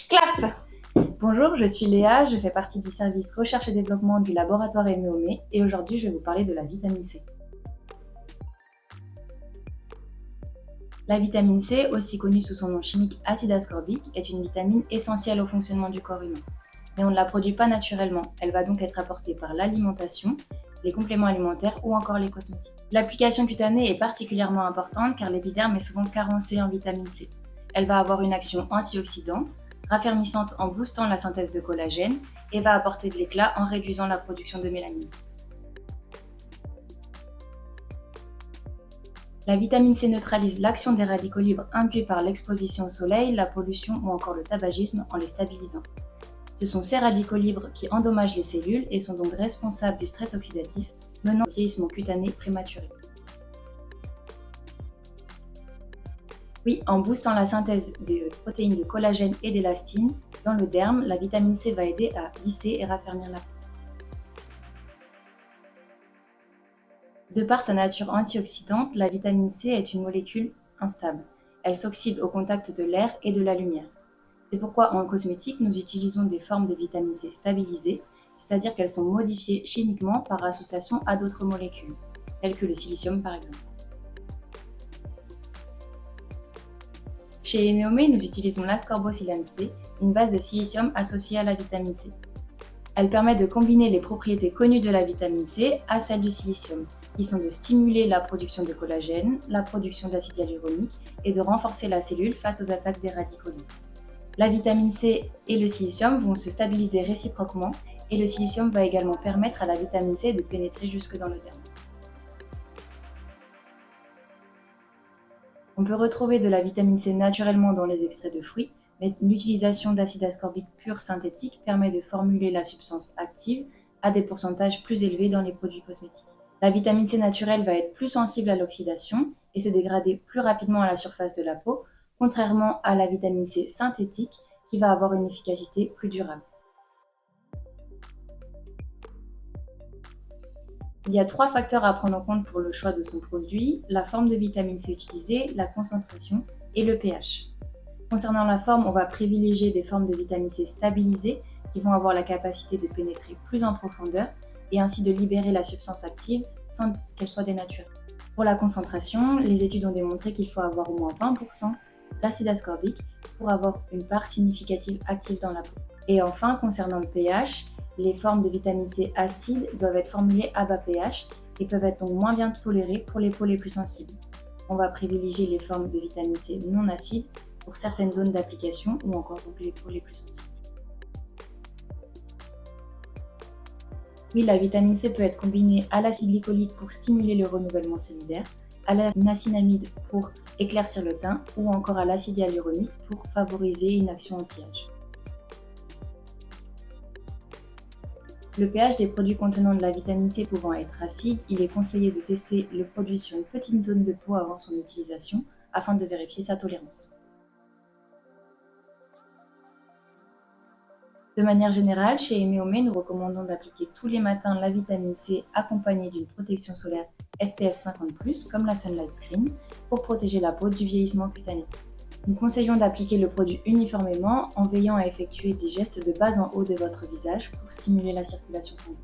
Clap! Bonjour, je suis Léa, je fais partie du service recherche et développement du laboratoire Emeomé et aujourd'hui je vais vous parler de la vitamine C. La vitamine C, aussi connue sous son nom chimique acide ascorbique, est une vitamine essentielle au fonctionnement du corps humain. Mais on ne la produit pas naturellement, elle va donc être apportée par l'alimentation, les compléments alimentaires ou encore les cosmétiques. L'application cutanée est particulièrement importante car l'épiderme est souvent carencé en vitamine C. Elle va avoir une action antioxydante, raffermissante en boostant la synthèse de collagène et va apporter de l'éclat en réduisant la production de mélanine. La vitamine C neutralise l'action des radicaux libres induits par l'exposition au soleil, la pollution ou encore le tabagisme en les stabilisant. Ce sont ces radicaux libres qui endommagent les cellules et sont donc responsables du stress oxydatif, menant au vieillissement cutané prématuré. Oui, en boostant la synthèse des protéines de collagène et d'élastine, dans le derme, la vitamine C va aider à lisser et raffermir la peau. De par sa nature antioxydante, la vitamine C est une molécule instable. Elle s'oxyde au contact de l'air et de la lumière. C'est pourquoi en cosmétique, nous utilisons des formes de vitamine C stabilisées, c'est-à-dire qu'elles sont modifiées chimiquement par association à d'autres molécules, telles que le silicium par exemple. Chez Eneomé, nous utilisons l'ascorbosilane C, une base de silicium associée à la vitamine C. Elle permet de combiner les propriétés connues de la vitamine C à celles du silicium, qui sont de stimuler la production de collagène, la production d'acide hyaluronique et de renforcer la cellule face aux attaques des radicaux libres. La vitamine C et le silicium vont se stabiliser réciproquement et le silicium va également permettre à la vitamine C de pénétrer jusque dans le derme. On peut retrouver de la vitamine C naturellement dans les extraits de fruits, mais l'utilisation d'acide ascorbique pur synthétique permet de formuler la substance active à des pourcentages plus élevés dans les produits cosmétiques. La vitamine C naturelle va être plus sensible à l'oxydation et se dégrader plus rapidement à la surface de la peau, contrairement à la vitamine C synthétique qui va avoir une efficacité plus durable. Il y a 3 facteurs à prendre en compte pour le choix de son produit: la forme de vitamine C utilisée, la concentration et le pH. Concernant la forme, on va privilégier des formes de vitamine C stabilisées qui vont avoir la capacité de pénétrer plus en profondeur et ainsi de libérer la substance active sans qu'elle soit dénaturée. Pour la concentration, les études ont démontré qu'il faut avoir au moins 20% d'acide ascorbique pour avoir une part significative active dans la peau. Et enfin, concernant le pH, les formes de vitamine C acides doivent être formulées à bas pH et peuvent être donc moins bien tolérées pour les peaux les plus sensibles. On va privilégier les formes de vitamine C non acides pour certaines zones d'application ou encore pour les peaux les plus sensibles. Oui, la vitamine C peut être combinée à l'acide glycolique pour stimuler le renouvellement cellulaire, à la niacinamide pour éclaircir le teint ou encore à l'acide hyaluronique pour favoriser une action anti-âge. Le pH des produits contenant de la vitamine C pouvant être acide, il est conseillé de tester le produit sur une petite zone de peau avant son utilisation afin de vérifier sa tolérance. De manière générale, chez Eneomé, nous recommandons d'appliquer tous les matins la vitamine C accompagnée d'une protection solaire SPF 50+, comme la Sunlight Screen, pour protéger la peau du vieillissement cutané. Nous conseillons d'appliquer le produit uniformément en veillant à effectuer des gestes de bas en haut de votre visage pour stimuler la circulation sanguine.